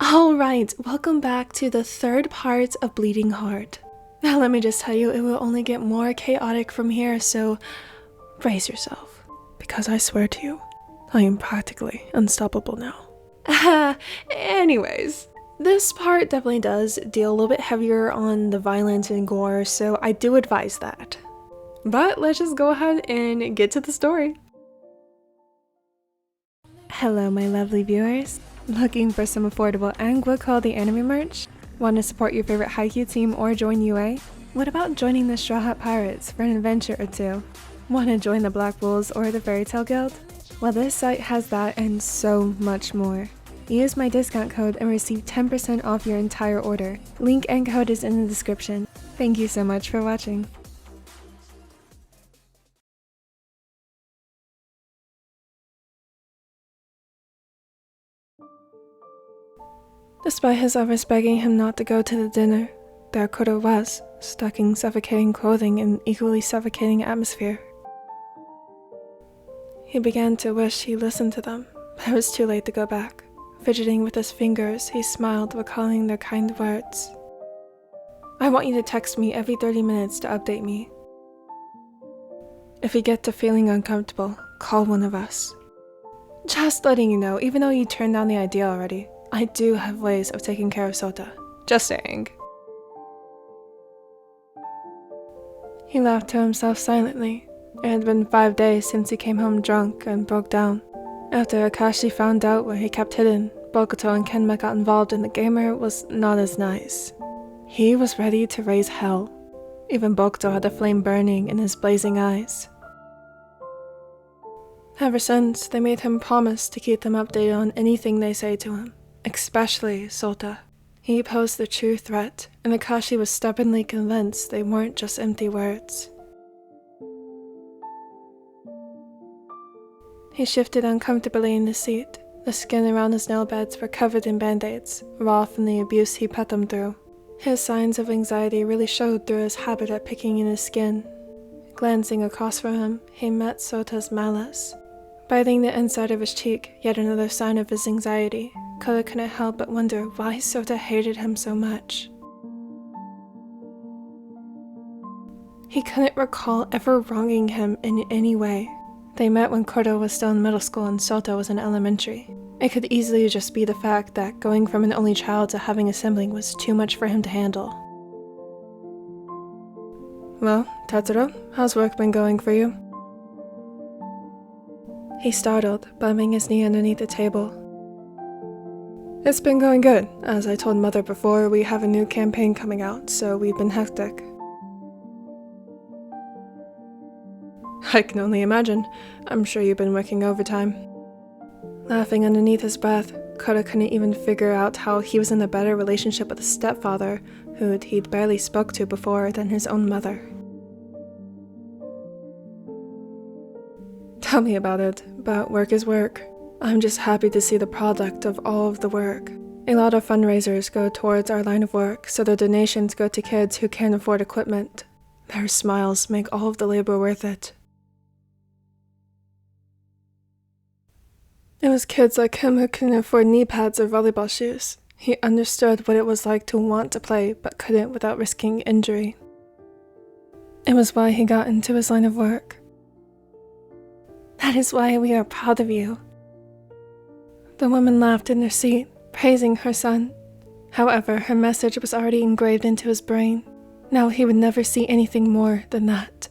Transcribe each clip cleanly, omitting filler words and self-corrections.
Alright, welcome back to the third part of Bleeding Heart. Now let me just tell you, it will only get more chaotic from here, so brace yourself. Because I swear to you, I am practically unstoppable now. Anyways, this part definitely does deal a little bit heavier on the violence and gore, so I do advise that. But let's just go ahead and get to the story. Hello my lovely viewers. Looking for some affordable and good quality anime merch? Want to support your favorite Haikyuu team or join UA? What about joining the Straw Hat Pirates for an adventure or two? Want to join the Black Wolves or the Fairy Tail Guild? Well, this site has that and so much more. Use my discount code and receive 10% off your entire order. Link and code is in the description. Thank you so much for watching. Despite his efforts begging him not to go to the dinner, there Kuroo was, stuck in suffocating clothing and equally suffocating atmosphere. He began to wish he listened to them, but it was too late to go back. Fidgeting with his fingers, he smiled, recalling their kind words. I want you to text me every 30 minutes to update me. If you get to feeling uncomfortable, call one of us. Just letting you know, even though you turned down the idea already, I do have ways of taking care of Sota. Just saying. He laughed to himself silently. It had been 5 days since he came home drunk and broke down. After Akashi found out where he kept hidden, Bokuto and Kenma got involved and the gamer was not as nice. He was ready to raise hell. Even Bokuto had a flame burning in his blazing eyes. Ever since, they made him promise to keep them updated on anything they say to him. Especially Sota. He posed the true threat, and Akashi was stubbornly convinced they weren't just empty words. He shifted uncomfortably in his seat. The skin around his nail beds were covered in band-aids, raw from the abuse he put them through. His signs of anxiety really showed through his habit at picking in his skin. Glancing across from him, he met Sota's malice. Biting the inside of his cheek, yet another sign of his anxiety, Kuroo couldn't help but wonder why Sota hated him so much. He couldn't recall ever wronging him in any way. They met when Kuroo was still in middle school and Sota was in elementary. It could easily just be the fact that going from an only child to having a sibling was too much for him to handle. Well, Tetsuro, how's work been going for you? He startled, bumping his knee underneath the table. It's been going good. As I told Mother before, we have a new campaign coming out, so we've been hectic. I can only imagine. I'm sure you've been working overtime. Laughing underneath his breath, Kuroo couldn't even figure out how he was in a better relationship with a stepfather, who he'd barely spoke to before, than his own mother. Tell me about it, but work is work. I'm just happy to see the product of all of the work. A lot of fundraisers go towards our line of work, so the donations go to kids who can't afford equipment. Their smiles make all of the labor worth it. It was kids like him who couldn't afford knee pads or volleyball shoes. He understood what it was like to want to play, but couldn't without risking injury. It was why he got into his line of work. That is why we are proud of you. The woman laughed in her seat, praising her son. However, her message was already engraved into his brain. Now he would never see anything more than that.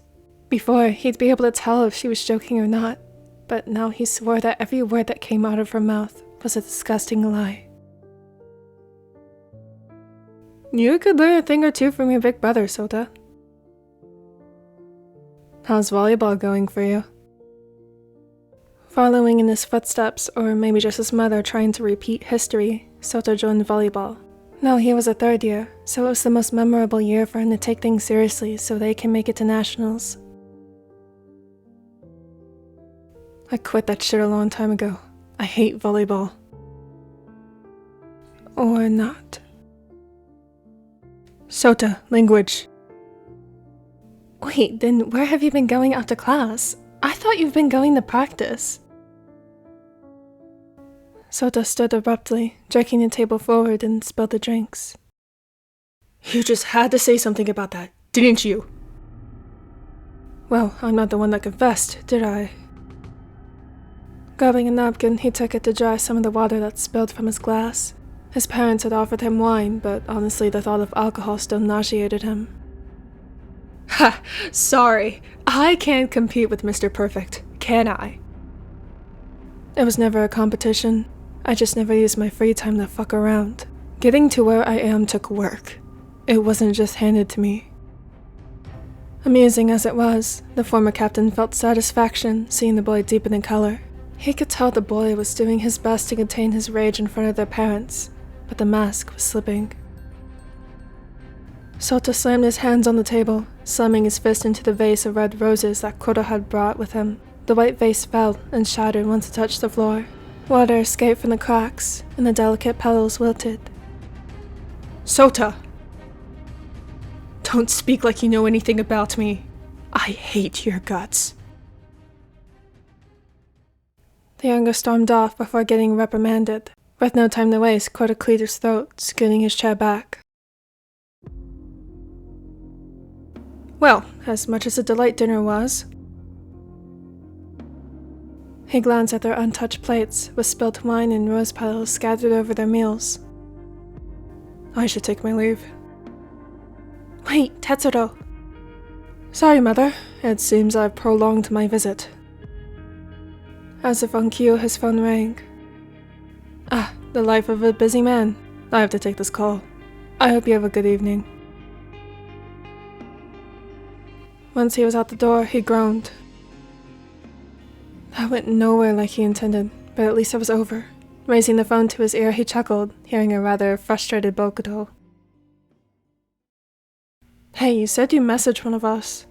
Before, he'd be able to tell if she was joking or not, but now he swore that every word that came out of her mouth was a disgusting lie. You could learn a thing or two from your big brother, Sota. How's volleyball going for you? Following in his footsteps, or maybe just his mother trying to repeat history, Sota joined volleyball. Now he was a third year, so it was the most memorable year for him to take things seriously so they can make it to nationals. I quit that shit a long time ago. I hate volleyball. Or not. Sota, language. Wait, then where have you been going after class? I thought you've been going to practice. Sota stood abruptly, jerking the table forward and spilled the drinks. You just had to say something about that, didn't you? Well, I'm not the one that confessed, did I? Grabbing a napkin, he took it to dry some of the water that spilled from his glass. His parents had offered him wine, but honestly the thought of alcohol still nauseated him. Ha! Sorry, I can't compete with Mr. Perfect, can I? It was never a competition. I just never used my free time to fuck around. Getting to where I am took work. It wasn't just handed to me. Amusing as it was, the former captain felt satisfaction seeing the boy deepen in color. He could tell the boy was doing his best to contain his rage in front of their parents, but the mask was slipping. Sota slammed his hands on the table, slamming his fist into the vase of red roses that Kuroo had brought with him. The white vase fell and shattered once it touched the floor. Water escaped from the cracks, and the delicate petals wilted. Sota! Don't speak like you know anything about me. I hate your guts. The younger stormed off before getting reprimanded. With no time to waste, Kuroo cleared his throat, scooting his chair back. Well, as much as a delight dinner was. He glanced at their untouched plates, with spilt wine and rose petals scattered over their meals. I should take my leave. Wait, Tetsuro! Sorry, Mother. It seems I've prolonged my visit. As if on cue, his phone rang. Ah, the life of a busy man. I have to take this call. I hope you have a good evening. Once he was out the door, he groaned. That went nowhere like he intended, but at least it was over. Raising the phone to his ear, he chuckled, hearing a rather frustrated Bokuto. Hey, you said you messaged one of us.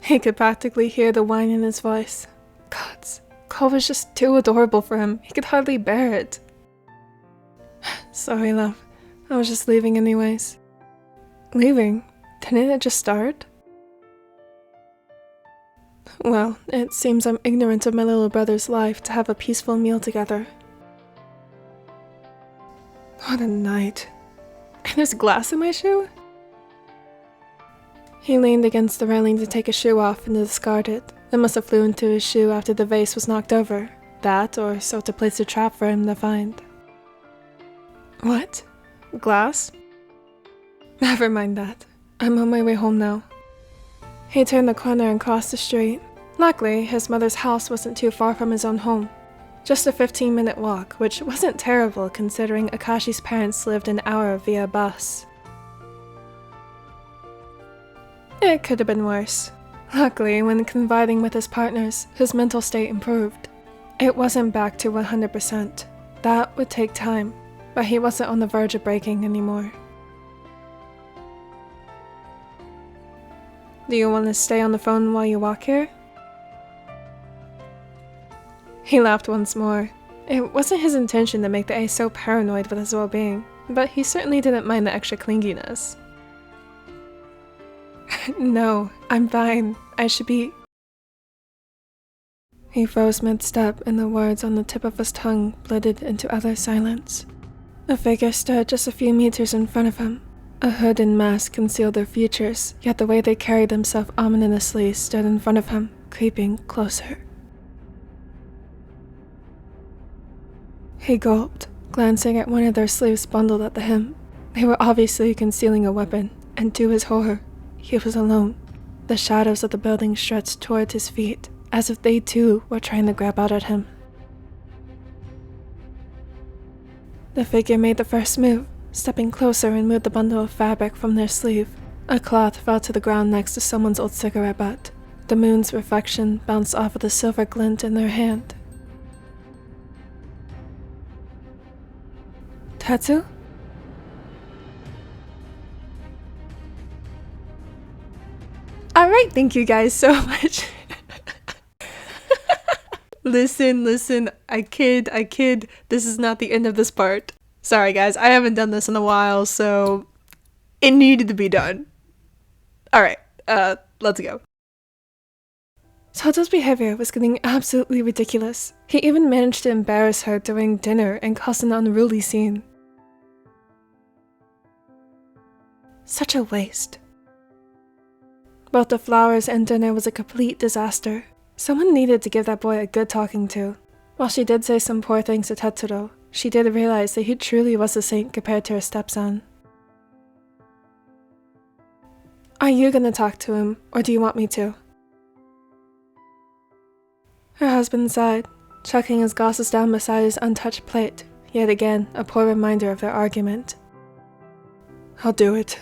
He could practically hear the whine in his voice. Gods, call was just too adorable for him. He could hardly bear it. Sorry, love. I was just leaving anyways. Leaving? Didn't it just start? Well, it seems I'm ignorant of my little brother's life to have a peaceful meal together. What a night. And there's glass in my shoe? He leaned against the railing to take a shoe off and to discard it. It must have flew into his shoe after the vase was knocked over. That, or Sota placed a trap for him to find. What? Glass? Never mind that. I'm on my way home now. He turned the corner and crossed the street. Luckily, his mother's house wasn't too far from his own home. Just a 15-minute walk, which wasn't terrible considering Akashi's parents lived an hour via bus. It could have been worse. Luckily, when confiding with his partners, his mental state improved. It wasn't back to 100%. That would take time, but he wasn't on the verge of breaking anymore. Do you want to stay on the phone while you walk here? He laughed once more. It wasn't his intention to make the ace so paranoid with his well-being, but he certainly didn't mind the extra clinginess. No, I'm fine. I should be... He froze mid-step and the words on the tip of his tongue blended into utter silence. A figure stood just a few meters in front of him. A hood and mask concealed their features, yet the way they carried themselves ominously stood in front of him, creeping closer. He gulped, glancing at one of their sleeves bundled at the hem. They were obviously concealing a weapon, and to his horror, he was alone. The shadows of the building stretched toward his feet, as if they too were trying to grab out at him. The figure made the first move, stepping closer and moved the bundle of fabric from their sleeve. A cloth fell to the ground next to someone's old cigarette butt. The moon's reflection bounced off of the silver glint in their hand. Tatsu? Alright, thank you guys so much. Listen, I kid. This is not the end of this part. Sorry guys, I haven't done this in a while, so it needed to be done. Alright, let's go. Toto's behavior was getting absolutely ridiculous. He even managed to embarrass her during dinner and cause an unruly scene. Such a waste. Both the flowers and dinner was a complete disaster. Someone needed to give that boy a good talking to. While she did say some poor things to Tetsuro, she did realize that he truly was a saint compared to her stepson. Are you gonna talk to him, or do you want me to? Her husband sighed, chucking his glasses down beside his untouched plate, yet again a poor reminder of their argument. I'll do it.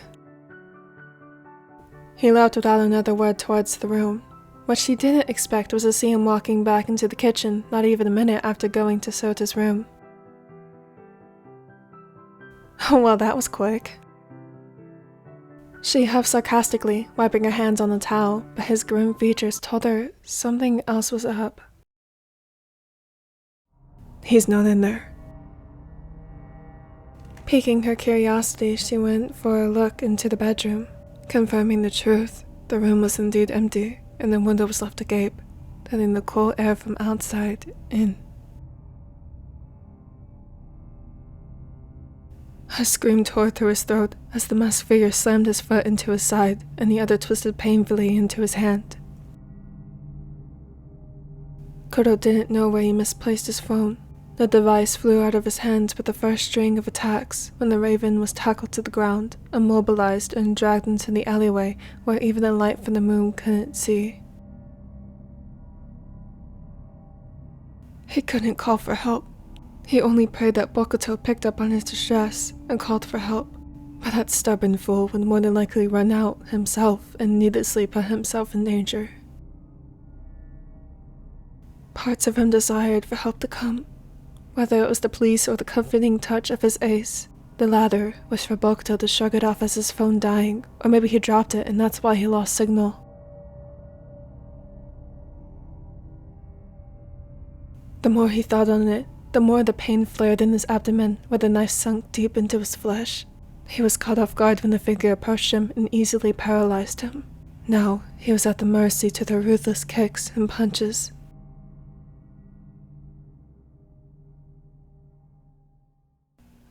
He left without another word towards the room. What she didn't expect was to see him walking back into the kitchen not even a minute after going to Sota's room. Oh well, that was quick. She huffed sarcastically, wiping her hands on the towel, but his grim features told her something else was up. He's not in there. Piquing her curiosity, she went for a look into the bedroom. Confirming the truth, the room was indeed empty, and the window was left agape, letting the cool air from outside in. A scream tore through his throat as the masked figure slammed his foot into his side and the other twisted painfully into his hand. Kuroo didn't know where he misplaced his phone. The device flew out of his hands with the first string of attacks when the raven was tackled to the ground, immobilized and dragged into the alleyway where even the light from the moon couldn't see. He couldn't call for help. He only prayed that Bokuto picked up on his distress and called for help, but that stubborn fool would more than likely run out himself and needlessly put himself in danger. Parts of him desired for help to come, whether it was the police or the comforting touch of his ace. The latter was for Bokuto to shrug it off as his phone dying, or maybe he dropped it and that's why he lost signal. The more he thought on it, the more the pain flared in his abdomen where the knife sunk deep into his flesh. He was caught off guard when the figure approached him and easily paralyzed him. Now he was at the mercy to their ruthless kicks and punches.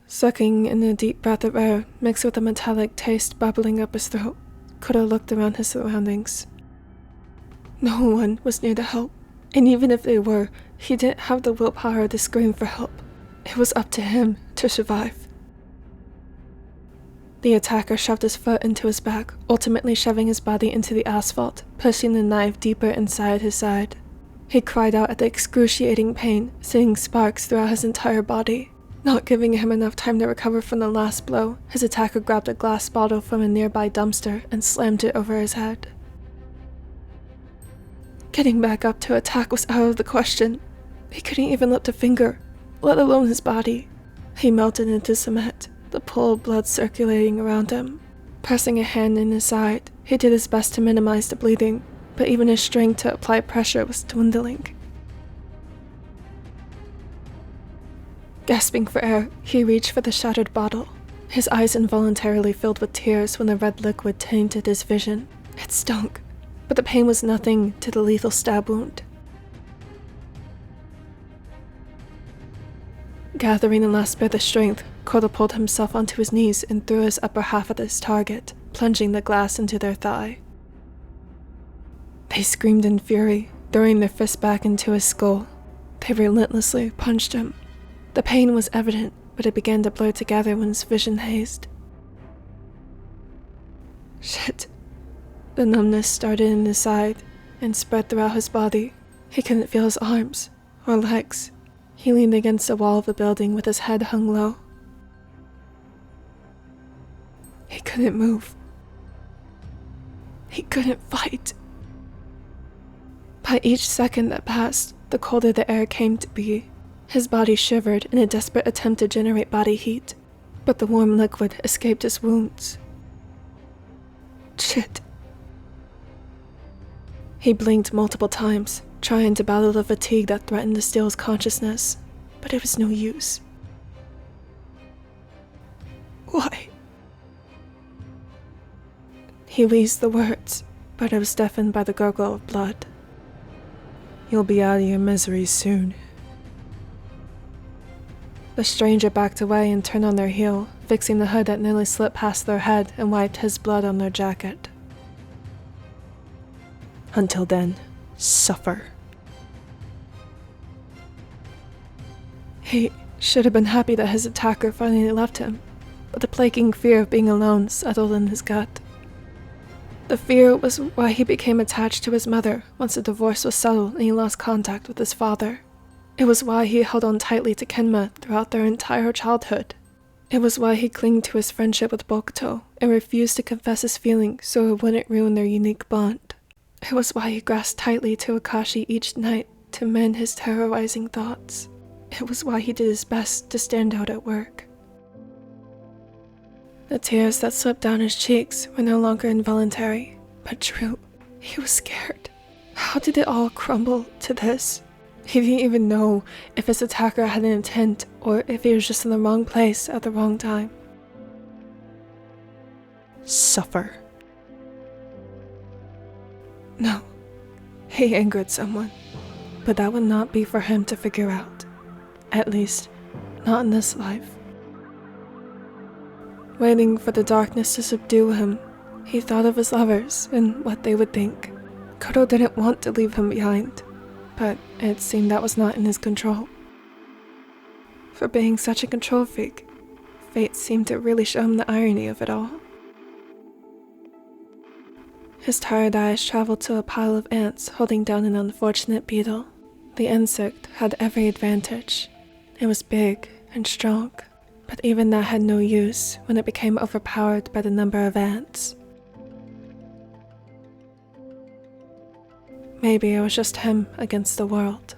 Sucking in a deep breath of air mixed with a metallic taste bubbling up his throat, Kuroo looked around his surroundings. No one was near to help, and even if they were, he didn't have the willpower to scream for help. It was up to him to survive. The attacker shoved his foot into his back, ultimately shoving his body into the asphalt, pushing the knife deeper inside his side. He cried out at the excruciating pain, sending sparks throughout his entire body. Not giving him enough time to recover from the last blow, his attacker grabbed a glass bottle from a nearby dumpster and slammed it over his head. Getting back up to attack was out of the question. He couldn't even lift a finger, let alone his body. He melted into cement, the pool of blood circulating around him. Pressing a hand in his side, he did his best to minimize the bleeding, but even his strength to apply pressure was dwindling. Gasping for air, he reached for the shattered bottle. His eyes involuntarily filled with tears when the red liquid tainted his vision. It stunk, but the pain was nothing to the lethal stab wound. Gathering the last bit of strength, Kuroo pulled himself onto his knees and threw his upper half at his target, plunging the glass into their thigh. They screamed in fury, throwing their fists back into his skull. They relentlessly punched him. The pain was evident, but it began to blur together when his vision hazed. Shit. The numbness started in his side and spread throughout his body. He couldn't feel his arms or legs. He leaned against the wall of the building with his head hung low. He couldn't move. He couldn't fight. By each second that passed, the colder the air came to be. His body shivered in a desperate attempt to generate body heat, but the warm liquid escaped his wounds. Shit. He blinked multiple times, trying to battle the fatigue that threatened to steal his consciousness, but it was no use. Why? He wheezed the words, but it was deafened by the gurgle of blood. You'll be out of your misery soon. The stranger backed away and turned on their heel, fixing the hood that nearly slipped past their head and wiped his blood on their jacket. Until then, suffer. He should have been happy that his attacker finally left him, but the plaguing fear of being alone settled in his gut. The fear was why he became attached to his mother once the divorce was settled and he lost contact with his father. It was why he held on tightly to Kenma throughout their entire childhood. It was why he clung to his friendship with Bokuto and refused to confess his feelings so it wouldn't ruin their unique bond. It was why he grasped tightly to Akashi each night to mend his terrorizing thoughts. It was why he did his best to stand out at work. The tears that slipped down his cheeks were no longer involuntary, but true. He was scared. How did it all crumble to this? He didn't even know if his attacker had an intent or if he was just in the wrong place at the wrong time. Suffer. No, he angered someone, but that would not be for him to figure out. At least, not in this life. Waiting for the darkness to subdue him, he thought of his lovers and what they would think. Kuroo didn't want to leave him behind, but it seemed that was not in his control. For being such a control freak, fate seemed to really show him the irony of it all. His tired eyes traveled to a pile of ants holding down an unfortunate beetle. The insect had every advantage. It was big and strong, but even that had no use when it became overpowered by the number of ants. Maybe it was just him against the world.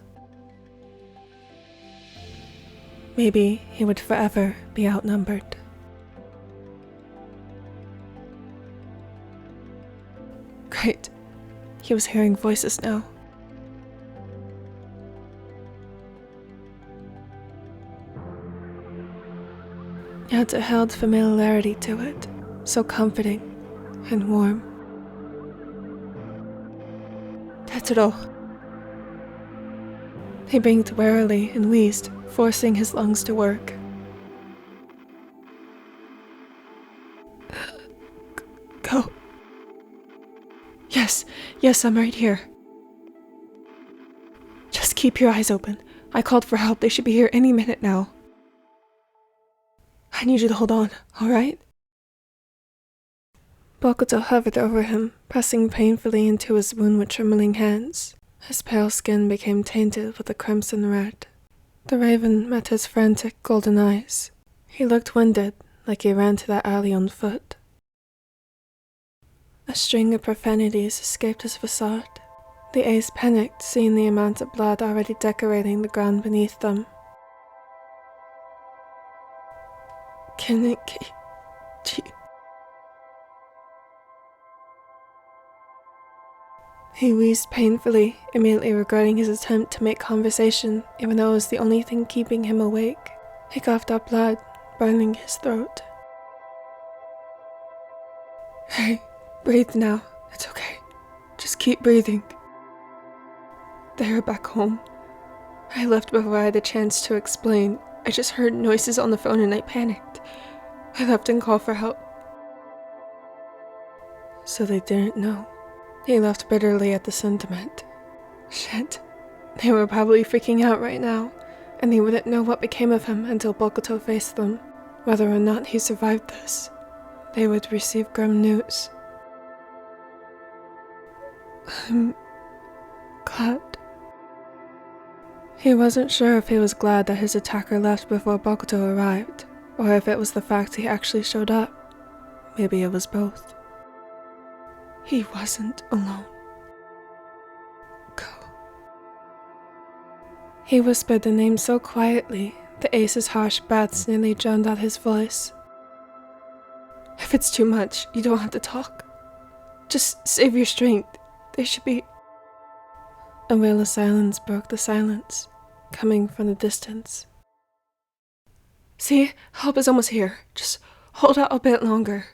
Maybe he would forever be outnumbered. Great. He was hearing voices now. Yet it held familiarity to it, so comforting and warm. Tetsudo. He blinked warily and wheezed, forcing his lungs to work. Go. Yes, I'm right here. Just keep your eyes open. I called for help. They should be here any minute now. I need you to hold on, alright? Bokuto hovered over him, pressing painfully into his wound with trembling hands. His pale skin became tainted with a crimson red. The raven met his frantic golden eyes. He looked winded, like he ran to that alley on foot. A string of profanities escaped his facade. The ace panicked, seeing the amount of blood already decorating the ground beneath them. He wheezed painfully, immediately regretting his attempt to make conversation, even though it was the only thing keeping him awake. He coughed up blood, burning his throat. Hey, breathe now. It's okay. Just keep breathing. They're back home. I left before I had a chance to explain. I just heard noises on the phone and I panicked. I left and called for help. So they didn't know. He laughed bitterly at the sentiment. Shit. They were probably freaking out right now, and they wouldn't know what became of him until Bokuto faced them. Whether or not he survived this, they would receive grim news. I'm glad. He wasn't sure if he was glad that his attacker left before Bokuto arrived, or if it was the fact he actually showed up. Maybe it was both. He wasn't alone. Go. He whispered the name so quietly, the ace's harsh breaths nearly drowned out his voice. If it's too much, you don't have to talk. Just save your strength. They should be... A wail of silence broke the silence, coming from the distance. See, help is almost here. Just hold out a bit longer.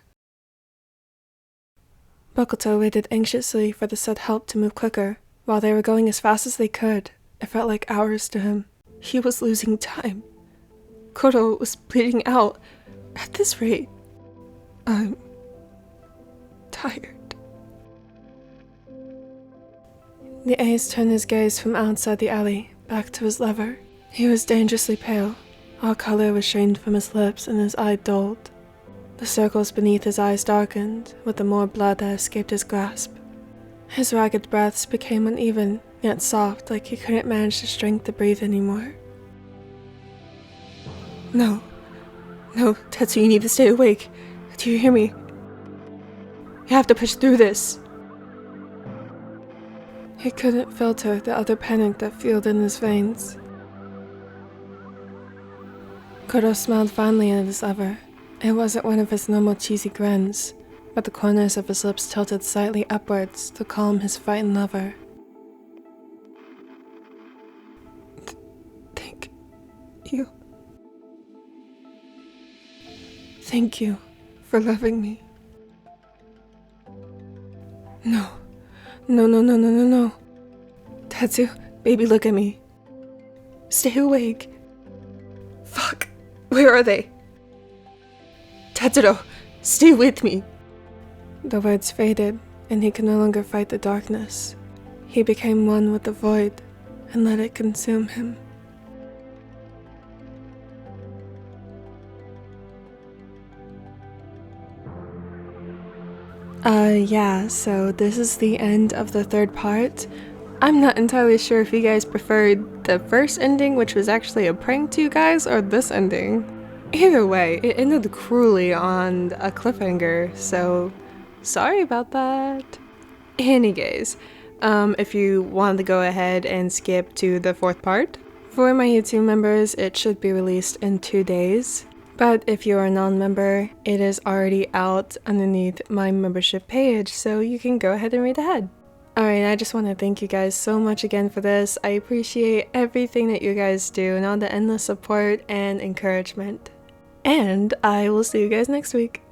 Bokuto waited anxiously for the said help to move quicker, While they were going as fast as they could, it felt like hours to him. He was losing time. Kuroo was bleeding out. At this rate, I'm tired. The ace turned his gaze from outside the alley back to his lover. He was dangerously pale. All color was shamed from his lips and his eye dulled. The circles beneath his eyes darkened with the more blood that escaped his grasp. His ragged breaths became uneven, yet soft, like he couldn't manage the strength to breathe anymore. No, Tetsu, you need to stay awake. Do you hear me? You have to push through this. He couldn't filter the utter panic that fueled in his veins. Kuroo smiled fondly at his lover. It wasn't one of his normal cheesy grins, but the corners of his lips tilted slightly upwards to calm his frightened lover. Thank you. Thank you for loving me. No. Tetsu, baby, look at me. Stay awake. Fuck, where are they? Tetsuro, stay with me. The words faded, and he could no longer fight the darkness. He became one with the void, and let it consume him. Yeah, so this is the end of the third part. I'm not entirely sure if you guys preferred the first ending, which was actually a prank to you guys, or this ending. Either way, it ended cruelly on a cliffhanger, so sorry about that. Anyways, if you want to go ahead and skip to the fourth part, for my YouTube members, it should be released in 2 days. But if you're a non-member, it is already out underneath my membership page, so you can go ahead and read ahead. Alright, I just want to thank you guys so much again for this. I appreciate everything that you guys do and all the endless support and encouragement. And I will see you guys next week.